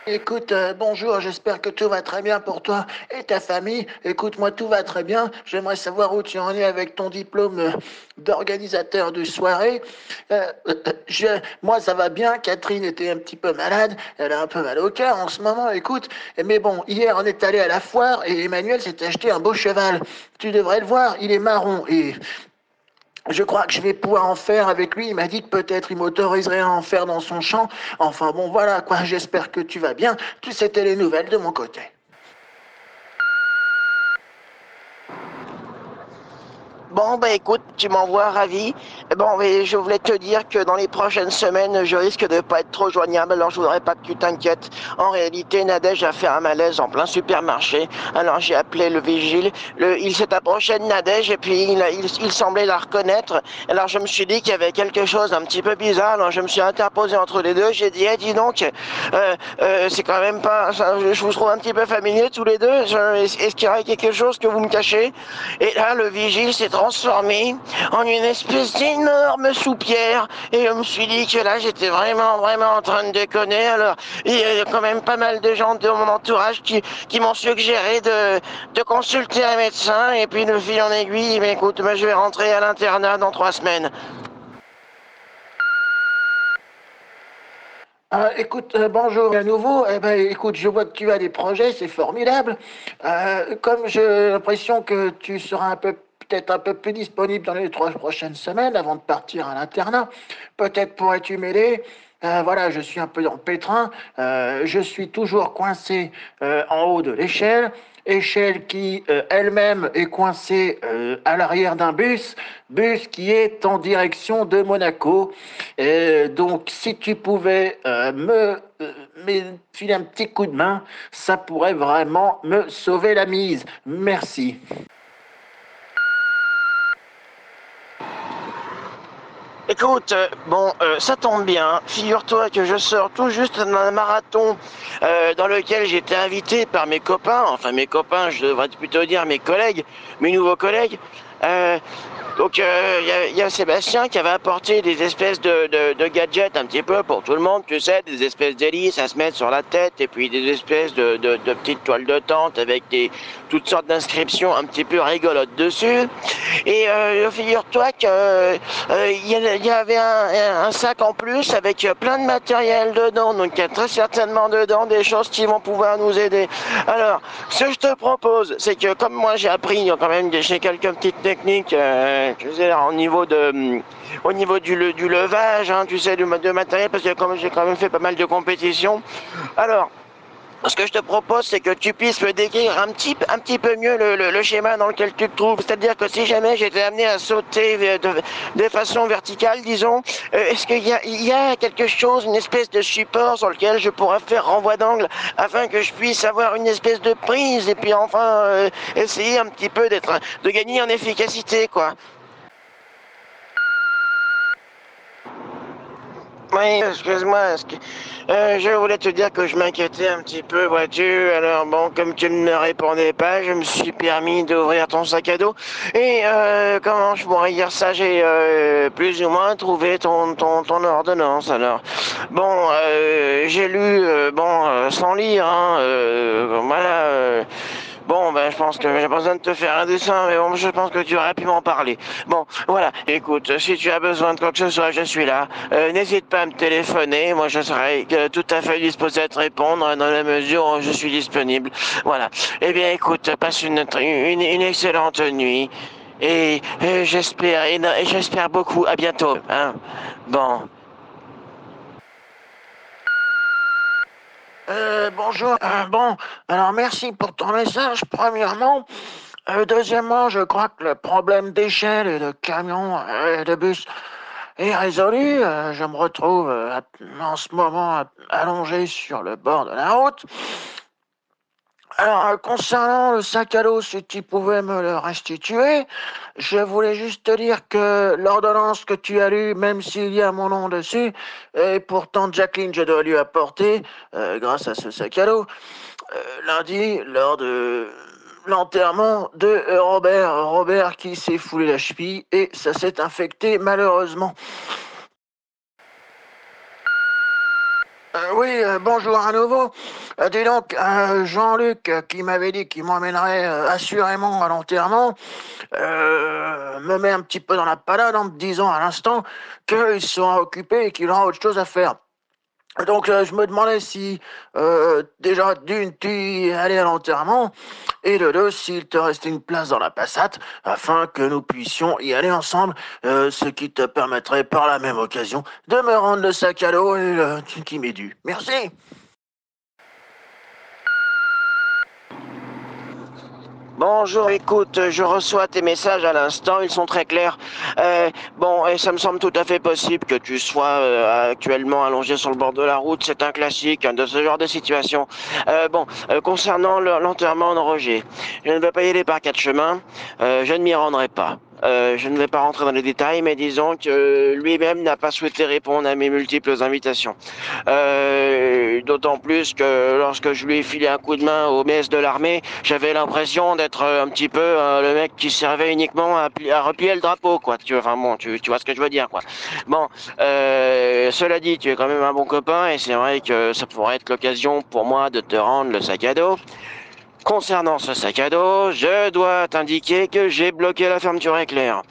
Écoute, bonjour, j'espère que tout va très bien pour toi et ta famille. Écoute, moi, tout va très bien. J'aimerais savoir où tu en es avec ton diplôme d'organisateur de soirée. Moi, ça va bien. Catherine était un petit peu malade. Elle a un peu mal au cœur en ce moment, écoute. Mais bon, hier, on est allé à la foire et Emmanuel s'est acheté un beau cheval. Tu devrais le voir, il est marron et je crois que je vais pouvoir en faire avec lui. Il m'a dit que peut-être il m'autoriserait à en faire dans son champ. Enfin bon, voilà quoi. J'espère que tu vas bien. Tout c'était les nouvelles de mon côté. Bon, bah écoute, tu m'envoies ravi. Bon, mais je voulais te dire que dans les prochaines semaines, je risque de pas être trop joignable, alors je voudrais pas que tu t'inquiètes. En réalité, Nadège a fait un malaise en plein supermarché, alors j'ai appelé le vigile. Il s'est approché de Nadège et puis il semblait la reconnaître. Alors je me suis dit qu'il y avait quelque chose d'un petit peu bizarre, alors je me suis interposé entre les deux. J'ai dit, dis donc, c'est quand même pas, je vous trouve un petit peu familier tous les deux. Est-ce qu'il y aurait quelque chose que vous me cachez? Et là, le vigile s'est transformé en une espèce d'énorme soupière. Et je me suis dit que là, j'étais vraiment, vraiment en train de déconner. Alors, il y a quand même pas mal de gens de mon entourage qui m'ont suggéré de consulter un médecin. Et puis, de fil en aiguille, mais écoute, je vais rentrer à l'internat dans 3 semaines. Écoute, bonjour à nouveau. Eh ben, écoute, je vois que tu as des projets, c'est formidable. Comme j'ai l'impression que tu seras peut-être un peu plus disponible dans les 3 prochaines semaines avant de partir à l'internat, peut-être pourrais-tu m'aider. Voilà, je suis un peu dans le pétrin. Je suis toujours coincé en haut de l'échelle. Échelle qui elle-même est coincée à l'arrière d'un bus qui est en direction de Monaco. Donc, si tu pouvais me filer un petit coup de main, ça pourrait vraiment me sauver la mise. Merci. Écoute, bon, ça tombe bien. Figure-toi que je sors tout juste d'un marathon dans lequel j'étais invité par mes copains, enfin mes copains, je devrais plutôt dire mes collègues, mes nouveaux collègues. Euh, donc il y a Sébastien qui avait apporté des espèces de gadgets un petit peu pour tout le monde, tu sais, des espèces d'hélices à se mettre sur la tête et puis des espèces de petites toiles de tente avec toutes sortes d'inscriptions un petit peu rigolotes dessus. Et figure-toi que il y avait un sac en plus avec plein de matériel dedans, donc il y a très certainement dedans des choses qui vont pouvoir nous aider. Alors, ce que je te propose, c'est que comme moi j'ai appris quand même j'ai quelques petites techniques, tu sais, au niveau du levage, hein, tu sais, de matériel, parce que comme j'ai quand même fait pas mal de compétitions. Alors, ce que je te propose, c'est que tu puisses me décrire un petit peu mieux le schéma dans lequel tu te trouves. C'est-à-dire que si jamais j'étais amené à sauter de façon verticale, disons, est-ce il y a quelque chose, une espèce de support sur lequel je pourrais faire renvoi d'angle afin que je puisse avoir une espèce de prise et puis enfin essayer un petit peu de gagner en efficacité, quoi. Oui, excuse-moi, je voulais te dire que je m'inquiétais un petit peu, vois-tu. Alors bon, comme tu ne me répondais pas, je me suis permis d'ouvrir ton sac à dos. Et comment je pourrais dire ça? J'ai plus ou moins trouvé ton ordonnance. Alors bon, j'ai lu, sans lire, hein, voilà. Bon, ben, je pense que j'ai pas besoin de te faire un dessin, mais bon, je pense que tu aurais pu m'en parler. Bon, voilà, écoute, si tu as besoin de quoi que ce soit, je suis là. N'hésite pas à me téléphoner, moi je serai tout à fait disposé à te répondre dans la mesure où je suis disponible. Voilà. Eh bien, écoute, passe une excellente nuit. Et j'espère beaucoup. À bientôt. Hein. Bon. Bonjour. Bon, alors merci pour ton message, premièrement. Deuxièmement, je crois que le problème d'échelle et de camion et de bus est résolu. Je me retrouve en ce moment allongé sur le bord de la route. Alors, concernant le sac à dos, si tu pouvais me le restituer, je voulais juste te dire que l'ordonnance que tu as lue, même s'il y a mon nom dessus, et pourtant Jacqueline, je dois lui apporter, grâce à ce sac à dos, lundi, lors de l'enterrement de Robert. Robert qui s'est foulé la cheville et ça s'est infecté malheureusement. Oui, bonjour à nouveau. Dis donc, Jean-Luc, qui m'avait dit qu'il m'emmènerait assurément à l'enterrement, me met un petit peu dans la panade en me disant à l'instant qu'il sera occupé et qu'il aura autre chose à faire. Donc, je me demandais si, déjà, d'une, tu y allais à l'enterrement, et de deux, s'il te restait une place dans la Passat, afin que nous puissions y aller ensemble, ce qui te permettrait par la même occasion de me rendre le sac à dos et le qui m'est dû. Merci. Bonjour, écoute, je reçois tes messages à l'instant, ils sont très clairs. Bon, et ça me semble tout à fait possible que tu sois actuellement allongé sur le bord de la route, c'est un classique hein, de ce genre de situation. Concernant l'enterrement de Roger, je ne vais pas y aller par quatre chemins, je ne m'y rendrai pas. Je ne vais pas rentrer dans les détails, mais disons que lui-même n'a pas souhaité répondre à mes multiples invitations. D'autant plus que lorsque je lui ai filé un coup de main au mess de l'armée, j'avais l'impression d'être un petit peu le mec qui servait uniquement à replier le drapeau, quoi. Enfin bon, tu vois ce que je veux dire, quoi. Bon, cela dit, tu es quand même un bon copain et c'est vrai que ça pourrait être l'occasion pour moi de te rendre le sac à dos. Concernant ce sac à dos, je dois t'indiquer que j'ai bloqué la fermeture éclair.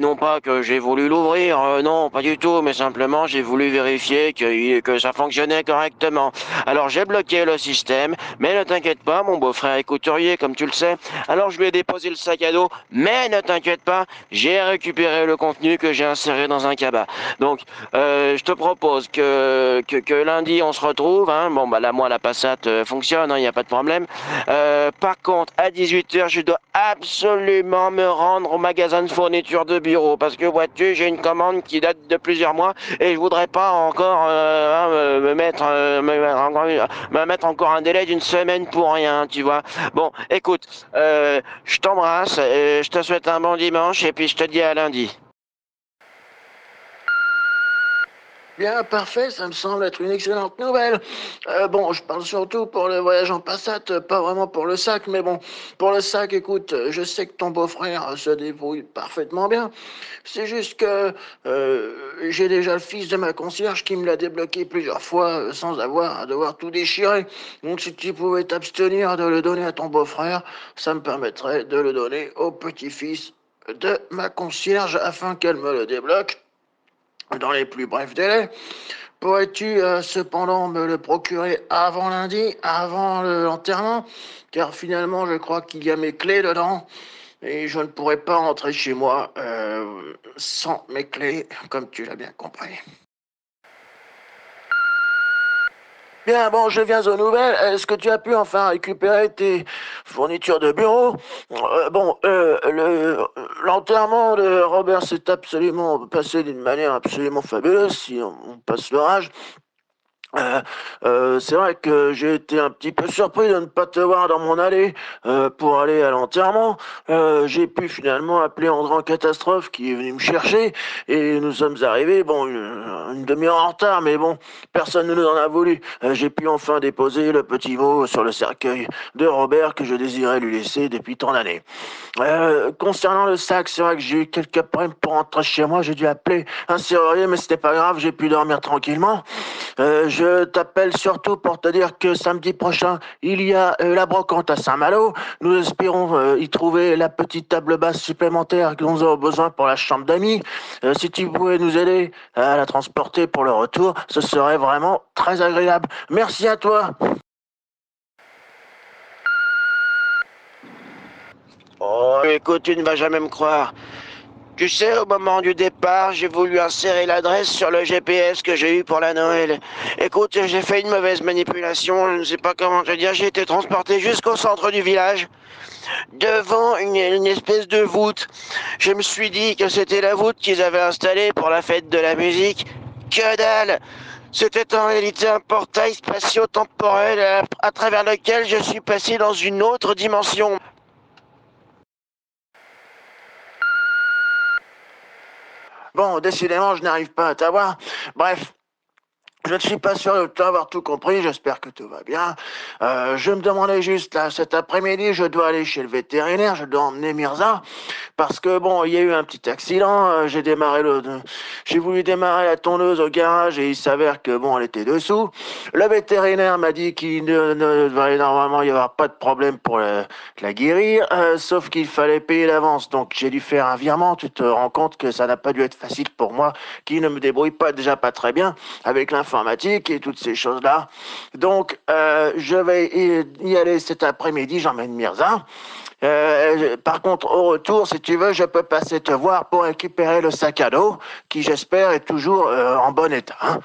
Non pas que j'ai voulu l'ouvrir, non, pas du tout, mais simplement j'ai voulu vérifier que ça fonctionnait correctement. Alors j'ai bloqué le système, mais ne t'inquiète pas, mon beau-frère est couturier, comme tu le sais. Alors je lui ai déposé le sac à dos, mais ne t'inquiète pas, j'ai récupéré le contenu que j'ai inséré dans un cabas. Donc, je te propose que lundi on se retrouve. Hein. Bon, bah là, moi, la Passat fonctionne, il n'y a pas de problème. Par contre, à 18h, je dois absolument me rendre au magasin de fourniture de bureau parce que, vois-tu, j'ai une commande qui date de plusieurs mois et je voudrais pas encore me mettre encore un délai d'une semaine pour rien, tu vois. Bon, écoute, je t'embrasse, je te souhaite un bon dimanche et puis je te dis à lundi. Bien, parfait, ça me semble être une excellente nouvelle. Bon, je parle surtout pour le voyage en Passat, pas vraiment pour le sac, mais bon, pour le sac, écoute, je sais que ton beau-frère se débrouille parfaitement bien. C'est juste que j'ai déjà le fils de ma concierge qui me l'a débloqué plusieurs fois sans avoir à devoir tout déchirer. Donc si tu pouvais t'abstenir de le donner à ton beau-frère, ça me permettrait de le donner au petit-fils de ma concierge afin qu'elle me le débloque dans les plus brefs délais. Pourrais-tu cependant me le procurer avant lundi, avant l'enterrement? Car finalement, je crois qu'il y a mes clés dedans et je ne pourrais pas rentrer chez moi sans mes clés, comme tu l'as bien compris. Bien, bon, je viens aux nouvelles. Est-ce que tu as pu enfin récupérer tes fournitures de bureau? L'enterrement de Robert s'est absolument passé d'une manière absolument fabuleuse, si on passe l'orage. Euh, c'est vrai que j'ai été un petit peu surpris de ne pas te voir dans mon allée pour aller à l'enterrement. J'ai pu finalement appeler André en catastrophe qui est venu me chercher et nous sommes arrivés, bon, une demi-heure en retard, mais bon, personne ne nous en a voulu. J'ai pu enfin déposer le petit mot sur le cercueil de Robert que je désirais lui laisser depuis tant d'années. Concernant le sac, c'est vrai que j'ai eu quelques problèmes pour rentrer chez moi. J'ai dû appeler un serrurier, mais c'était pas grave, j'ai pu dormir tranquillement. Je t'appelle surtout pour te dire que samedi prochain, il y a la brocante à Saint-Malo. Nous espérons y trouver la petite table basse supplémentaire que nous avons besoin pour la chambre d'amis. Si tu pouvais nous aider à la transporter pour le retour, ce serait vraiment très agréable. Merci à toi. Oh, écoute, tu ne vas jamais me croire. Tu sais, au moment du départ, j'ai voulu insérer l'adresse sur le GPS que j'ai eu pour la Noël. Écoute, j'ai fait une mauvaise manipulation, je ne sais pas comment te dire, j'ai été transporté jusqu'au centre du village, devant une espèce de voûte. Je me suis dit que c'était la voûte qu'ils avaient installée pour la fête de la musique. Que dalle! C'était en réalité un portail spatio-temporel à travers lequel je suis passé dans une autre dimension. Bon, décidément, je n'arrive pas à t'avoir. Bref, Je ne suis pas sûr de t'avoir tout compris, j'espère que tout va bien. Je me demandais juste, là, cet après-midi, je dois aller chez le vétérinaire, je dois emmener Mirza, parce que bon, il y a eu un petit accident, j'ai voulu démarrer la tondeuse au garage et il s'avère que bon, elle était dessous. Le vétérinaire m'a dit qu'il ne devrait normalement y avoir pas de problème pour la guérir, sauf qu'il fallait payer l'avance, donc j'ai dû faire un virement. Tu te rends compte que ça n'a pas dû être facile pour moi, qui ne me débrouille pas déjà pas très bien avec l'informatique et toutes ces choses-là. Donc, je vais y aller cet après-midi, j'emmène Mirza. Par contre, au retour, si tu veux, je peux passer te voir pour récupérer le sac à dos, qui j'espère est toujours en bon état, hein.